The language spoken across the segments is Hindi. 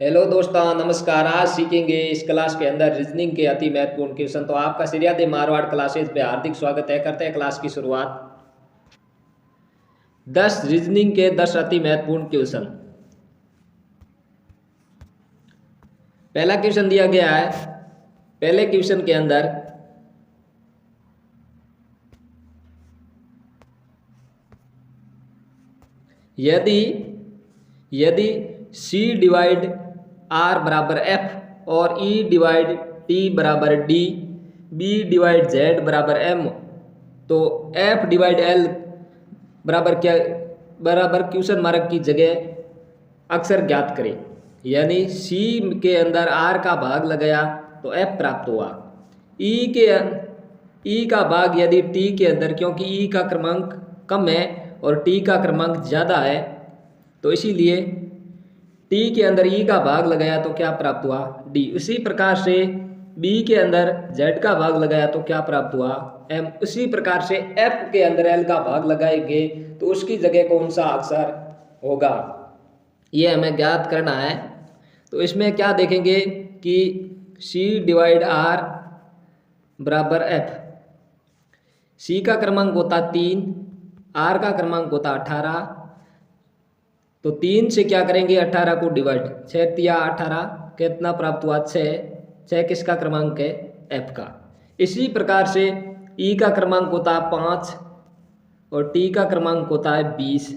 हेलो दोस्तों, नमस्कार। आज सीखेंगे इस क्लास के अंदर रीजनिंग के अति महत्वपूर्ण क्वेश्चन। तो आपका श्रीयादे मारवाड़ क्लासेस पे हार्दिक स्वागत है। करते हैं क्लास की शुरुआत। 10 रीजनिंग के 10 अति महत्वपूर्ण क्वेश्चन। पहला क्वेश्चन दिया गया है। पहले क्वेश्चन के अंदर यदि यदि C डिवाइड R बराबर F और E डिवाइड T बराबर D, B डिवाइड Z बराबर M, तो F डिवाइड L बराबर क्या बराबर क्वेश्चन मार्क की जगह अक्षर ज्ञात करें। यानी C के अंदर R का भाग लगाया तो F प्राप्त हुआ। E का भाग यदि T के अंदर, क्योंकि E का क्रमांक कम है और T का क्रमांक ज़्यादा है, तो इसीलिए T के अंदर E का भाग लगाया तो क्या प्राप्त हुआ, D। उसी प्रकार से B के अंदर Z का भाग लगाया तो क्या प्राप्त हुआ, M। उसी प्रकार से F के अंदर L का भाग लगाएंगे तो उसकी जगह कौन सा अक्षर होगा, ये हमें ज्ञात करना है। तो इसमें क्या देखेंगे कि C डिवाइड R बराबर F। C का क्रमांक होता 3, R का क्रमांक होता 18, तो 3 से क्या करेंगे, 18 को डिवाइड, 6 तिया 18, कितना प्राप्त हुआ, 6 किसका क्रमांक है, F का। इसी प्रकार से E का क्रमांक होता है 5 और T का क्रमांक होता है 20,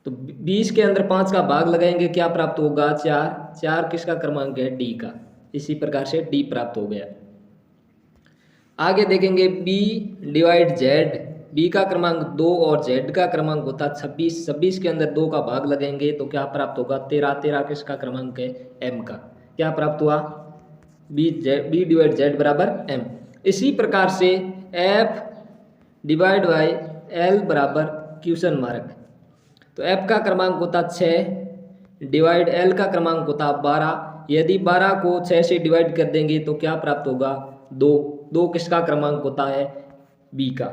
तो 20 के अंदर 5 का भाग लगाएंगे, क्या प्राप्त होगा, 4 किसका क्रमांक है, D का। इसी प्रकार से D प्राप्त हो गया। आगे देखेंगे B डिवाइड Z। B का क्रमांक 2 और Z का क्रमांक होता 26, 26 के अंदर 2 का भाग लगेंगे तो क्या प्राप्त होगा, 13 किसका क्रमांक है, M का। क्या प्राप्त हुआ, B डिवाइड Z बराबर M। इसी प्रकार से F डिवाइड बाई L बराबर क्वेश्चन मार्क। तो F का क्रमांक होता 6 डिवाइड L का क्रमांक होता 12। यदि 12 को 6 से डिवाइड कर देंगे तो क्या प्राप्त होगा, 2 किसका क्रमांक होता है, B का।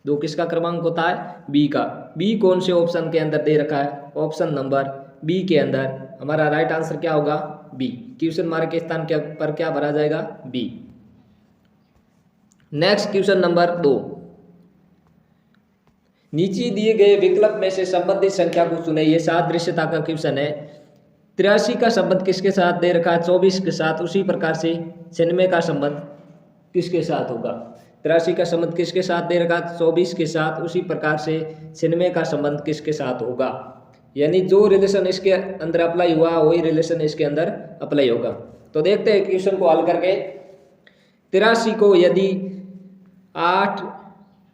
2 किसका क्रमांक होता है, B का। B कौन से ऑप्शन के अंदर दे रखा है, ऑप्शन नंबर B के अंदर। हमारा राइट आंसर क्या होगा, B। क्वेश्चन मार्क के स्थान के पर क्या भरा जाएगा, B। Next question number 2। नीचे दिए गए विकल्प में से संबंधित संख्या को चुने। ये सादृश्यता का क्वेश्चन है। 83 का संबंध किसके साथ दे रखा है, 24 के साथ। उसी प्रकार से 96 का संबंध किसके साथ होगा, 83 का संबंध किसके साथ दे रखा, 24 के साथ। उसी प्रकार से 96 का संबंध किसके साथ होगा। यानी जो रिलेशन इसके अंदर अप्लाई हुआ वही रिलेशन इसके अंदर अप्लाई होगा। तो देखते हैं क्वेश्चन को हल करके। 83 को यदि 8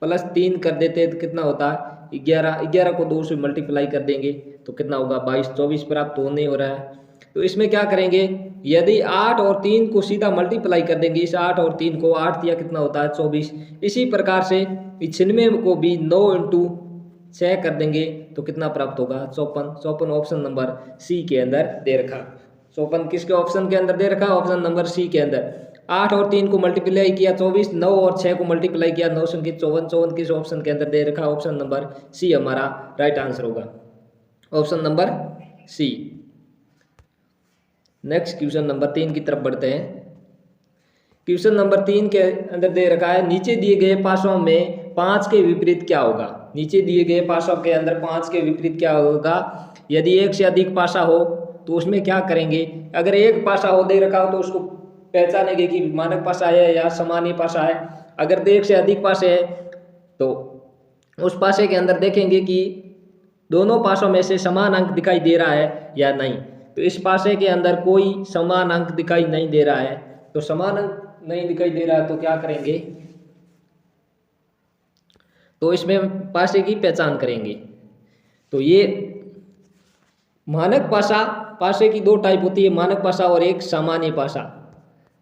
+ 3 कर देते तो कितना होता है, 11 को 2 से मल्टीप्लाई कर देंगे तो कितना होगा, 22। 24 प्राप्त होने हो रहा है। तो इसमें क्या करेंगे, यदि 8 और 3 को सीधा मल्टीप्लाई कर देंगे, इस 8 और 3 को, 8 दिया कितना होता है, 24। इसी प्रकार से 96 को भी 9 × 6 कर देंगे तो कितना प्राप्त होगा, 54। ऑप्शन नंबर C के अंदर दे रखा। 54 किसके ऑप्शन के अंदर दे रखा, ऑप्शन नंबर C के अंदर। 8 और 3 को मल्टीप्लाई किया 24, 9 और 6 को मल्टीप्लाई किया 9 संख्या 54 किस ऑप्शन के अंदर दे रखा, ऑप्शन नंबर C हमारा राइट आंसर होगा, option number C। Next question number 3 की तरफ बढ़ते हैं। क्वेश्चन नंबर 3 के अंदर दे रखा है, नीचे दिए गए पासों में 5 के विपरीत क्या होगा। नीचे दिए गए पासों के अंदर 5 के विपरीत क्या होगा। यदि 1 से अधिक पासा हो तो उसमें क्या करेंगे। अगर एक पासा हो दे रखा हो तो उसको पहचानेंगे कि मानक पासा है या सामान्य पासा है। अगर 1 से अधिक पासे है तो उस पासे के अंदर देखेंगे कि दोनों पासों में से समान अंक दिखाई दे रहा है या नहीं। तो इस पासे के अंदर कोई समान अंक दिखाई नहीं दे रहा है, तो समान अंक नहीं दिखाई दे रहा है तो क्या करेंगे, तो इसमें पासे की पहचान करेंगे। तो ये मानक पासा, पासे की 2 टाइप होती है, मानक पासा और एक सामान्य पासा।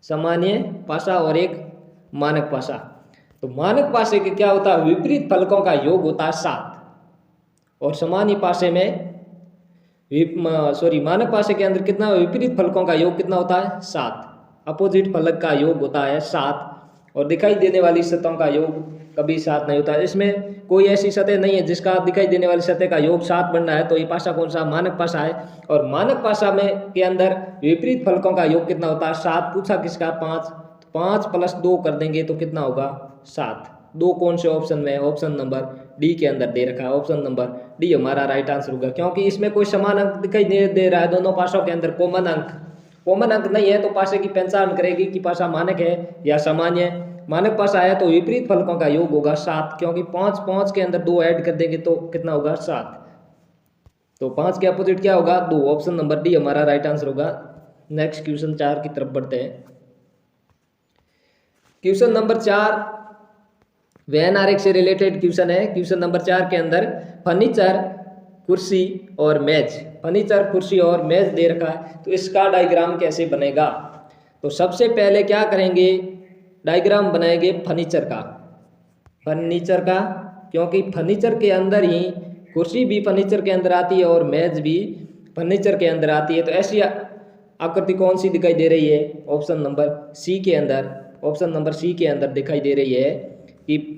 सामान्य पासा और एक मानक पासा। तो मानक पासे के क्या होता है, विपरीत फलकों का योग होता है 7 और सामान्य पासे में मानक पासे के अंदर कितना, विपरीत फलकों का योग कितना होता है, 7। अपोजिट फलक का योग होता है 7 और दिखाई देने वाली सतहों का योग कभी 7 नहीं होता। इसमें कोई ऐसी सतह नहीं है जिसका दिखाई देने वाली सतह का योग 7 बनना है। तो ये पासा कौन सा? मानक पासा है। और मानक पासा में के अंदर विपरीत फलकों का योग कितना होता है? 7। पूछा किसका? 5। 5 + 2 कर देंगे तो कितना होगा? 7। 2 कौन से ऑप्शन में है? ऑप्शन नंबर डी के अंदर दे रखा है। ऑप्शन नंबर डी हमारा राइट आंसर होगा, क्योंकि इसमें कोई समान अंक दिखाई नहीं दे रहा है। दोनों पासों के अंदर कॉमन अंक नहीं है, तो पासे की पहचान करेगी कि पासा मानक है या सामान्य है। मानक पासा है तो विपरीत फलकों का योग होगा 7, क्योंकि 5 के अंदर 2 ऐड कर देंगे तो कितना होगा? 7। तो 5 के अपोजिट क्या होगा? 2। ऑप्शन नंबर डी हमारा राइट आंसर होगा। नेक्स्ट क्वेश्चन 4 की तरफ बढ़ते हैं। क्वेश्चन नंबर 4 वेन आरेख से रिलेटेड क्वेश्चन है। क्वेश्चन नंबर 4 के अंदर फर्नीचर, कुर्सी और मेज, फर्नीचर, कुर्सी और मेज दे रखा है, तो इसका डायग्राम कैसे बनेगा? तो सबसे पहले क्या करेंगे? डायग्राम बनाएंगे फर्नीचर का, क्योंकि फर्नीचर के अंदर ही कुर्सी भी फर्नीचर के अंदर आती है और मेज भी फर्नीचर के अंदर आती है। तो ऐसी आकृति कौन सी दिखाई दे रही है? ऑप्शन नंबर सी के अंदर दिखाई दे रही है कि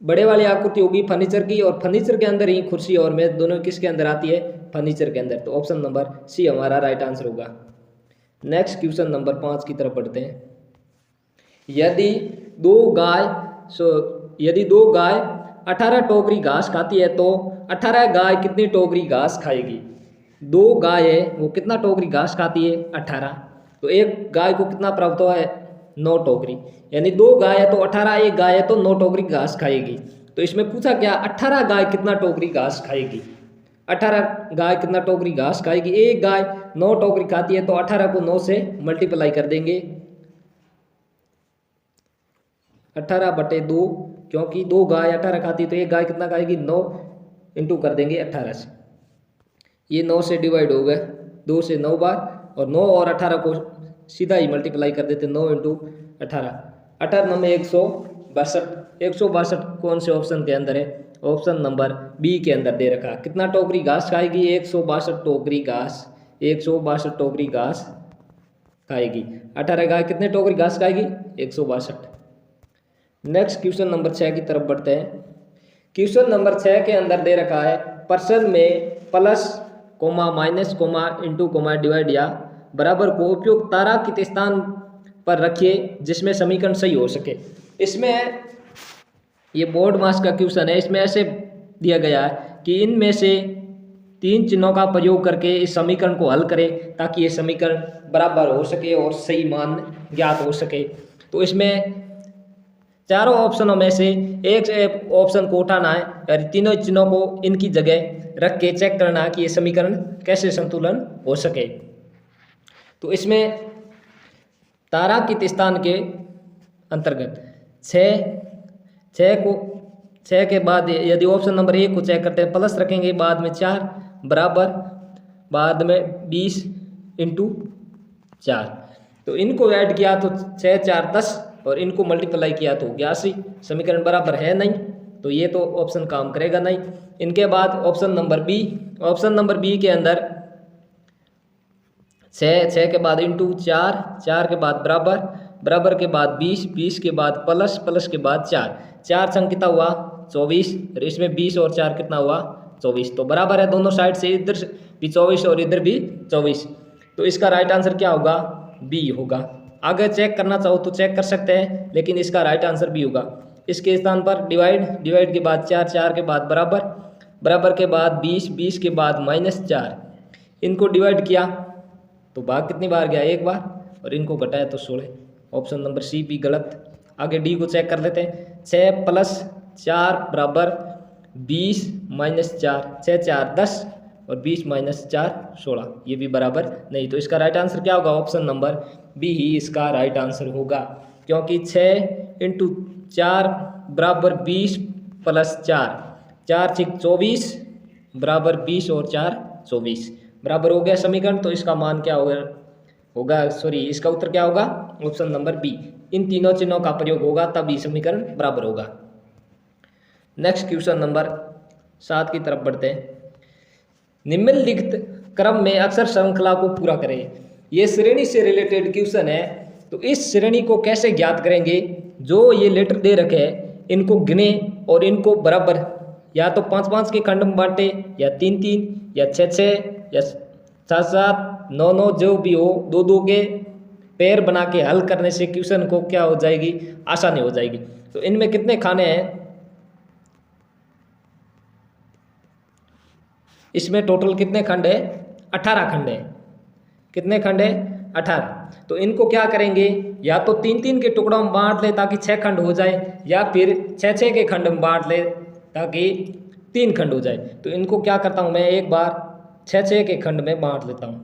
बड़े वाली आकृति होगी फर्नीचर की, और फर्नीचर के अंदर ही कुर्सी और मेज दोनों किसके अंदर आती है? फर्नीचर के अंदर। तो ऑप्शन नंबर सी हमारा राइट आंसर होगा। नेक्स्ट क्वेश्चन नंबर 5 की तरफ बढ़ते हैं। यदि दो गाय 18 टोकरी घास खाती है तो 18 गाय कितनी टोकरी घास खाएगी? 2 गाय है, वो कितना टोकरी घास खाती है? 18। तो एक गाय को कितना प्राप्त हुआ है? 9 टोकरी। यानी 2 गाय है तो 18, एक गाय है तो 9 टोकरी घास खाएगी। तो इसमें पूछा क्या? 18 गाय कितना टोकरी घास खाएगी? 18 गाय कितना टोकरी घास खाएगी? एक गाय 9 टोकरी खाती है तो 18 को 9 से मल्टीप्लाई कर देंगे, 18/2, क्योंकि 2 गाय 18 खाती है तो एक गाय कितना खाएगी? 9 इंटू कर देंगे 18 से। ये 9 से डिवाइड हो गए 2 से 9 बार, और 9 और 18 को सीधा ही मल्टीप्लाई कर देते, 9 इंटू 18, 18 में 162। 162 कौन से ऑप्शन के अंदर है? ऑप्शन नंबर बी के अंदर दे रखा। कितना टोकरी घास खाएगी? 162 टोकरी घास, 162 टोकरी घास खाएगी। 18 गाय कितने टोकरी घास खाएगी? 162। नेक्स्ट क्वेश्चन नंबर 6 की तरफ बढ़ते हैं। क्वेश्चन नंबर 6 के अंदर दे रखा है प्रश्न में प्लस, माइनस, इंटू, डिवाइड या बराबर को उपयुक्त तारांकित स्थान पर रखिए जिसमें समीकरण सही हो सके। इसमें ये बोर्ड मास का क्वेश्चन है। इसमें ऐसे दिया गया है कि इनमें से 3 चिन्हों का प्रयोग करके इस समीकरण को हल करें ताकि ये समीकरण बराबर हो सके और सही मान ज्ञात हो सके। तो इसमें चारों ऑप्शनों में से एक ऑप्शन को उठाना है और तीनों चिन्हों को इनकी जगह रख के चेक करना है कि ये समीकरण कैसे संतुलन हो सके। तो इसमें तारांकित स्थान के अंतर्गत 6 के बाद यदि ऑप्शन नंबर 1 को चेक करते हैं, प्लस रखेंगे, बाद में 4 बराबर, बाद में 20 इंटू 4। तो इनको ऐड किया तो 6 4 10 और इनको मल्टीप्लाई किया तो 81। समीकरण बराबर है नहीं, तो ये तो ऑप्शन काम करेगा नहीं। इनके बाद ऑप्शन नंबर बी के अंदर 6 के बाद इंटू 4 के बाद बराबर के बाद 20 के बाद प्लस के बाद 4 संग कितना हुआ? 24। और इसमें 20 और 4 कितना हुआ? 24। तो बराबर है दोनों साइड से, इधर भी 24 और इधर भी 24। तो इसका राइट आंसर क्या होगा? बी होगा। आगे चेक करना चाहो तो चेक कर सकते हैं, लेकिन इसका राइट आंसर बी होगा। इसके स्थान पर डिवाइड के बाद 4 के बाद बराबर के बाद 20 के बाद -4। इनको डिवाइड किया तो भाग कितनी बार गया? 1 बार, और इनको घटाया तो 16। ऑप्शन नंबर सी भी गलत। आगे डी को चेक कर लेते हैं। 6 + 4 बराबर 20 - 4, 6 4 10 और 20 - 4 16। ये भी बराबर नहीं। तो इसका राइट आंसर क्या होगा? ऑप्शन नंबर बी ही इसका राइट आंसर होगा, क्योंकि 6 इंटू 4 बराबर 20 + 4, 4 6 24 बराबर 20 और 4 24 बराबर हो गया समीकरण। तो इसका मान क्या होगा? इसका उत्तर क्या होगा? Option number B. इन तीनों चिन्हों का प्रयोग होगा तभी समीकरण बराबर होगा। नेक्स्ट क्वेश्चन नंबर 7 की तरफ बढ़ते हैं। निम्नलिखित क्रम में अक्षर श्रृंखला को पूरा करें। ये श्रेणी से रिलेटेड क्वेश्चन है। तो इस श्रेणी को कैसे ज्ञात करेंगे? जो ये लेटर दे रखे हैं इनको गिने और इनको बराबर या तो 5-5 के खंड में बांटे, या 3-3, या 6-6, या 7-7, 9-9, जो भी हो, 2-2 के पेयर बना के हल करने से क्वेश्चन को क्या हो जाएगी, आसानी हो जाएगी। तो इनमें कितने खाने हैं, इसमें टोटल कितने खंड है, 18 खंड है। कितने खंड है, 18। तो इनको क्या करेंगे, या तो 3-3 के टुकड़ों में बांट ले ताकि 6 खंड हो जाए, या फिर 6-6 के खंड में बांट ले ताकि 3 खंड हो जाए। तो इनको क्या करता हूं मैं, एक बार 6-6 के खंड में बांट लेता हूं।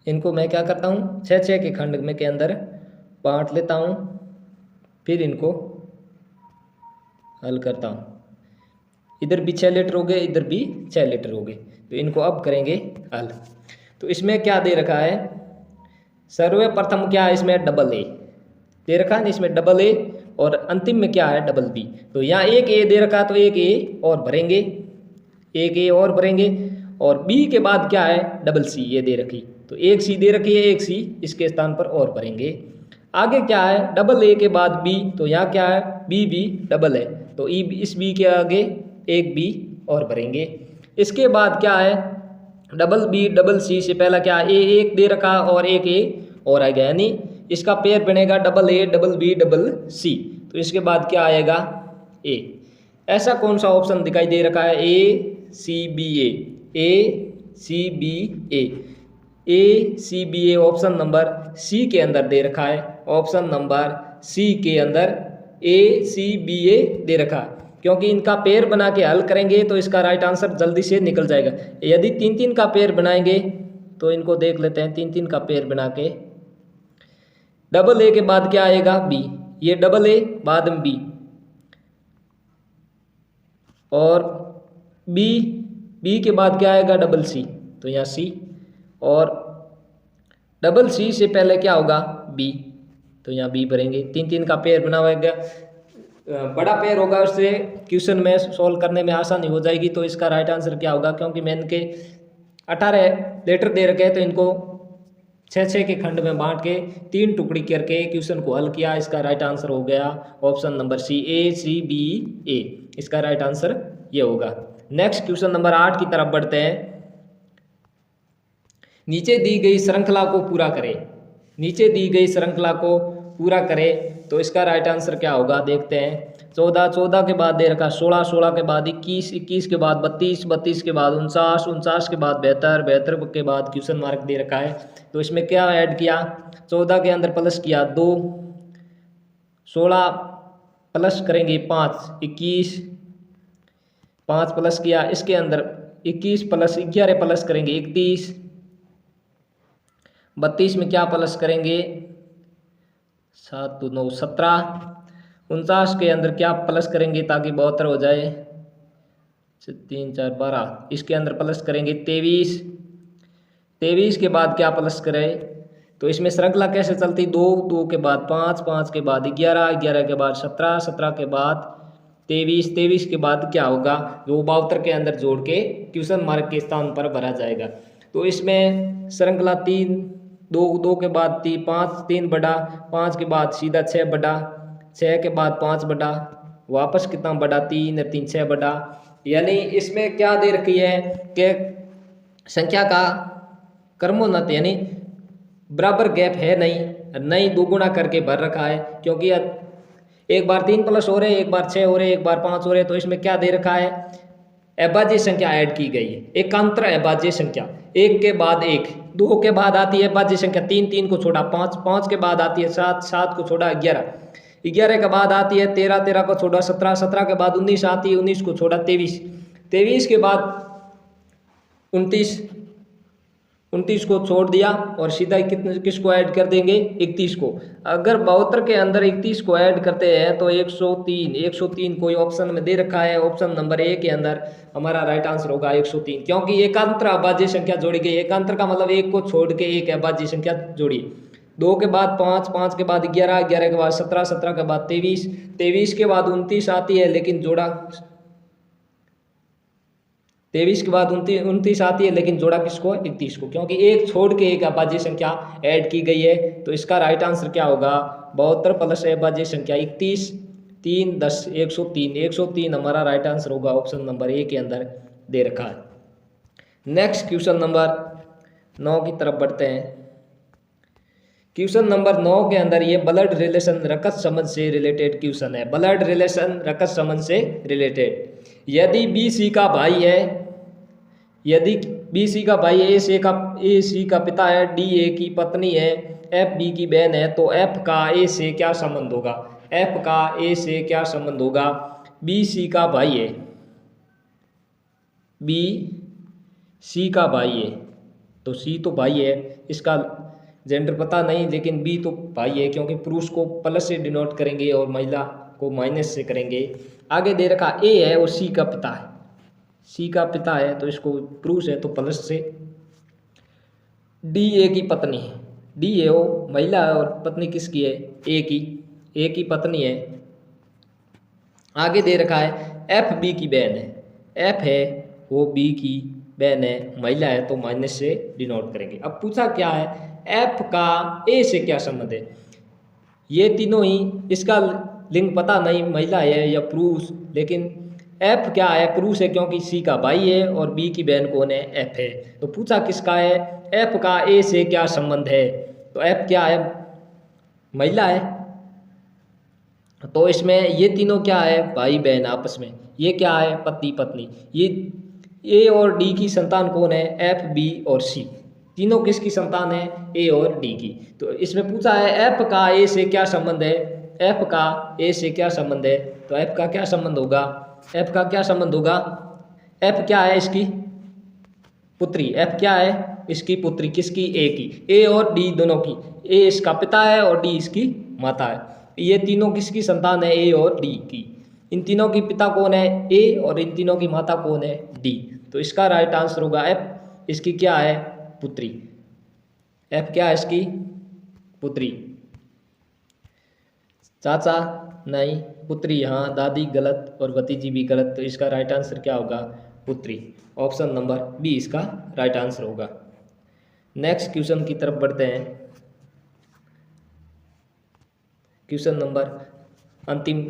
इनको मैं क्या करता हूं, 6-6 के खंड में के अंदर बांट लेता हूं, फिर इनको हल करता हूं। इधर भी 6 लीटर हो गए, इधर भी 6 लीटर हो गए। तो इनको अब करेंगे हल। तो इसमें क्या दे रखा है, सर्वप्रथम क्या है, इसमें डबल ए दे रखा है, इसमें डबल ए, और अंतिम में क्या है, डबल बी। तो यहाँ एक ए दे रखा है तो एक ए और भरेंगे, एक ए और भरेंगे, और बी के बाद क्या है, डबल सी ये दे रखी। तो एक सी दे रखी है, एक सी इसके स्थान पर और भरेंगे। आगे क्या है, डबल ए के बाद बी, तो यहाँ क्या है, बी बी डबल है, तो ई इस बी के आगे एक बी और भरेंगे। इसके बाद क्या है, डबल बी डबल सी से पहला क्या है, ए एक दे रखा और एक ए और आ गया, यानी इसका पेयर बनेगा double A double B double C. तो इसके बाद क्या आएगा, ए। ऐसा कौन सा ऑप्शन दिखाई दे रखा है, A C B A C B A C B A option number C के अंदर दे रखा है। ऑप्शन नंबर सी के अंदर ए सी बी ए दे रखा है, क्योंकि इनका पेयर बना के हल करेंगे तो इसका राइट आंसर जल्दी से निकल जाएगा। यदि 3-3 का पेयर बनाएंगे तो इनको देख लेते हैं, 3-3 का पेयर बना के, डबल ए के बाद क्या आएगा, बी, ये डबल ए बाद में बी, और बी के बाद क्या आएगा, डबल सी, तो यहाँ सी, और डबल सी से पहले क्या होगा, बी, तो यहाँ बी भरेंगे। 3-3 का पेयर बना हुआ गया, बड़ा पेयर होगा, उससे क्वेश्चन में सॉल्व करने में आसानी हो जाएगी। तो इसका राइट आंसर क्या होगा, क्योंकि मैंने के 18 लेटर दे रखे हैं तो इनको 6-6 के खंड में बांट के 3 टुकड़ी करके क्वेश्चन को हल किया। इसका राइट आंसर हो गया ऑप्शन नंबर सी, ए सी बी ए, इसका राइट आंसर ये होगा। नेक्स्ट क्वेश्चन नंबर 8 की तरफ बढ़ते हैं। नीचे दी गई श्रृंखला को पूरा करें, नीचे दी गई श्रृंखला को पूरा करें, तो इसका राइट आंसर क्या होगा, देखते हैं। 14 के बाद दे रखा 16 के बाद 21 के बाद 32 के बाद 49 के बाद 72 के बाद क्वेश्चन मार्क दे रखा है। तो इसमें क्या ऐड किया, 14 के अंदर प्लस किया 2, 16 प्लस करेंगे 5, 21, 5 प्लस किया, इसके अंदर 21 प्लस 11 प्लस करेंगे 31, 32 में क्या प्लस करेंगे, 7 2 9 17, 49 के अंदर क्या प्लस करेंगे ताकि 72 हो जाए, 3 4 12, इसके अंदर प्लस करेंगे 23 के बाद क्या प्लस करें। तो इसमें श्रृंखला कैसे चलती, 2 के बाद 5 के बाद 11 के बाद 17 के बाद 23 के बाद क्या होगा, वो 72 के अंदर जोड़ के क्वेश्चन मार्क के स्थान पर भरा जाएगा। तो इसमें श्रृंखला 2 के बाद 5, 3 बड़ा, 5 के बाद सीधा 6 बड़ा, 6 के बाद 5 बड़ा, वापस कितना बड़ा, 3 और 3 6 बड़ा। यानी इसमें क्या दे रखी है कि संख्या का क्रमोन्नत, यानी बराबर गैप है नहीं, दोगुना करके भर रखा है, क्योंकि एक बार 3 प्लस हो रहे, एक बार 6 हो रहे, एक बार 5 हो रहे। तो इसमें क्या दे रखा है, अभाज्य संख्या ऐड की गई है, एकांतर अभाज्य संख्या, 1 के बाद 1, 2 के बाद आती है अभाज्य संख्या 3 को छोड़ा 5 के बाद आती है 7 को छोड़ा 11 के बाद आती है 13 को छोड़ा 17 के बाद 19 आती है, 19 को छोड़ा 23 के बाद 29 को छोड़ दिया, और सीधा किसको ऐड कर देंगे, 31 को। अगर 72 के अंदर 31 को ऐड करते हैं तो 103 कोई ऑप्शन में दे रखा है, ऑप्शन नंबर ए के अंदर हमारा राइट आंसर होगा 103, क्योंकि एकांतर अभाज्य संख्या जोड़ी गई। एकांतर का मतलब एक को छोड़ के एक अभाज्य संख्या जोड़ी। 2 के बाद 5 के बाद 11 के बाद 17 के बाद 23 के बाद 29 आती है, लेकिन जोड़ा 23 के बाद 29 आती है, लेकिन जोड़ा किसको है? 31 को, क्योंकि एक छोड़ के एक अभाज्य संख्या ऐड की गई है। तो इसका राइट आंसर क्या होगा? 72 प्लस अभाज्य संख्या 31, 3 10 103, 103 हमारा राइट आंसर होगा। ऑप्शन नंबर ए के अंदर दे रखा है। नेक्स्ट क्वेश्चन नंबर 9 की तरफ बढ़ते हैं। क्वेश्चन नंबर 9 के अंदर ये ब्लड रिलेशन रक्त संबंध से रिलेटेड क्वेश्चन है। ब्लड रिलेशन रक्त संबंध से रिलेटेड, यदि बी सी का भाई है, यदि बी सी का भाई ए सी का पिता है, डी ए की पत्नी है, एफ बी की बहन है, तो एफ का ए से क्या संबंध होगा? एफ का ए से क्या संबंध होगा? बी सी का भाई है, बी सी का भाई है, तो सी तो भाई है, इसका जेंडर पता नहीं, लेकिन बी तो भाई है, क्योंकि पुरुष को प्लस से डिनोट करेंगे और महिला को माइनस से करेंगे। आगे दे रखा ए है और सी का पिता है, सी का पिता है तो इसको पुरुष है तो प्लस से। डी ए की पत्नी है, डी ए वो महिला है और पत्नी किसकी है? ए की पत्नी है। आगे दे रखा है एफ बी की बहन है, एफ है वो बी की बहन है, महिला है तो माइनस से डिनोट करेंगे। अब पूछा क्या है? एफ का ए से क्या संबंध है? ये तीनों ही, इसका लिंग पता नहीं महिला है या पुरुष, लेकिन एफ क्या है? पुरुष है, क्योंकि सी का भाई है और बी की बहन कौन है? एफ है। तो पूछा किसका है? एफ का ए से क्या संबंध है? तो एफ क्या है? महिला है। तो इसमें ये तीनों क्या है? भाई बहन आपस में। ये क्या है? पति पत्नी। ये ए और डी की संतान कौन है? एफ बी और सी, तीनों किसकी संतान है? ए और डी की। तो इसमें पूछा है एफ का ए से क्या संबंध है? एफ का ए से क्या संबंध है? तो एफ का क्या संबंध होगा? एफ का क्या संबंध होगा? एफ क्या है? इसकी पुत्री। एफ क्या है? इसकी पुत्री। किसकी? ए की। ए और डी दोनों की। ए इसका पिता है और डी इसकी माता है। ये तीनों किसकी संतान है? ए और डी की। इन तीनों की पिता कौन है? ए, और इन तीनों की माता कौन है? डी। तो इसका राइट आंसर होगा एफ। इसकी क्या है? पुत्री। एफ क्या है? इसकी पुत्री। चाचा नहीं, पुत्री। हाँ, दादी गलत और भतीजी भी गलत। तो इसका राइट आंसर क्या होगा? पुत्री। ऑप्शन नंबर बी इसका राइट आंसर होगा। नेक्स्ट क्वेश्चन की तरफ बढ़ते हैं। क्वेश्चन नंबर अंतिम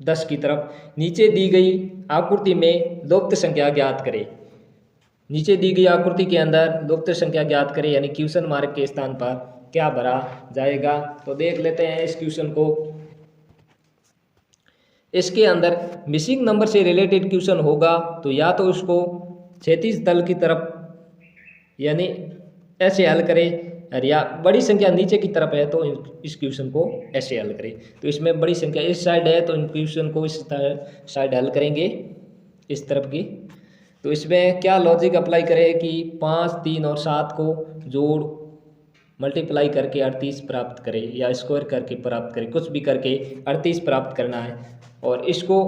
10 की तरफ। नीचे दी गई आकृति में लुप्त संख्या ज्ञात करें। नीचे दी गई आकृति के अंदर लुप्त संख्या ज्ञात करें, यानी क्वेश्चन मार्क के स्थान पर क्या भरा जाएगा? तो देख लेते हैं इस क्वेश्चन को। इसके अंदर मिसिंग नंबर से रिलेटेड क्वेश्चन होगा तो या तो उसको क्षैतिज तल की तरफ यानी ऐसे हल करें, और या बड़ी संख्या नीचे की तरफ है तो इस क्वेश्चन को ऐसे हल करें। तो इसमें बड़ी संख्या इस साइड है तो इन क्वेश्चन को इस साइड हल करेंगे, इस तरफ की। तो इसमें क्या लॉजिक अप्लाई करें कि 5, 3 और 7 को जोड़ मल्टीप्लाई करके 38 प्राप्त करें, या स्क्वायर करके प्राप्त करें, कुछ भी करके 38 प्राप्त करना है। और इसको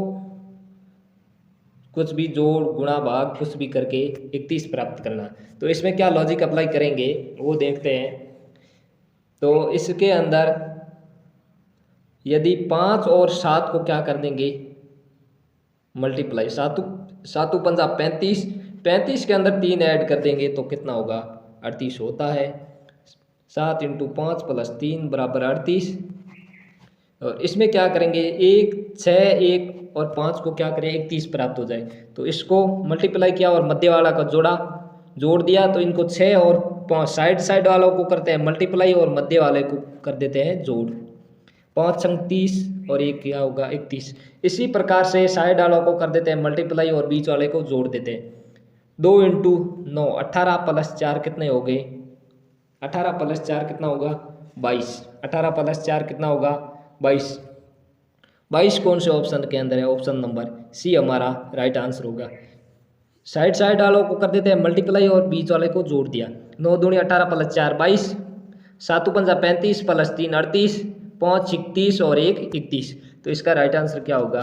कुछ भी जोड़ गुणा भाग कुछ भी करके 31 प्राप्त करना। तो इसमें क्या लॉजिक अप्लाई करेंगे वो देखते हैं। तो इसके अंदर यदि 5 और 7 को क्या कर देंगे? मल्टीप्लाई, 7 पंजा 35, 35 के अंदर 3 ऐड कर देंगे तो कितना होगा? 38 होता है। 7 × 5 + 3 = 38। और इसमें क्या करेंगे? 1, 6, 1 और 5 को क्या करें? 31 प्राप्त हो जाए। तो इसको मल्टीप्लाई किया और मध्य वाला का जोड़ दिया, तो इनको 6 और 5 साइड वालों को करते हैं मल्टीप्लाई और मध्य वाले को कर देते हैं जोड़। 5 × 30 और 1 क्या होगा? 31। इसी प्रकार से साइड वालों को कर देते हैं मल्टीप्लाई और बीच वाले को जोड़ देते हैं। 2 × 9 18 + 4 कितने हो गए? 18 + 4 कितना होगा? 22। 18 + 4 कितना होगा? 22। 22 कौन से ऑप्शन के अंदर है? ऑप्शन नंबर सी हमारा राइट आंसर होगा। साइड वालों को कर देते हैं मल्टीप्लाई और बीच वाले को जोड़ दिया। 9 दूनी 18 + 4 22, 7 पंजा 35 + 3 38, 5 31 और 1 31। तो इसका राइट आंसर क्या होगा?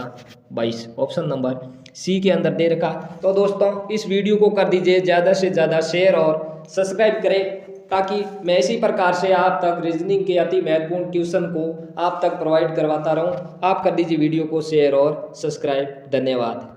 22। ऑप्शन नंबर सी के अंदर दे रखा। तो दोस्तों इस वीडियो को कर दीजिए ज़्यादा से ज़्यादा शेयर और सब्सक्राइब करें, ताकि मैं इसी प्रकार से आप तक रीजनिंग के अति महत्वपूर्ण ट्यूशन को आप तक प्रोवाइड करवाता रहूं। आप कर दीजिए वीडियो को शेयर और सब्सक्राइब। धन्यवाद।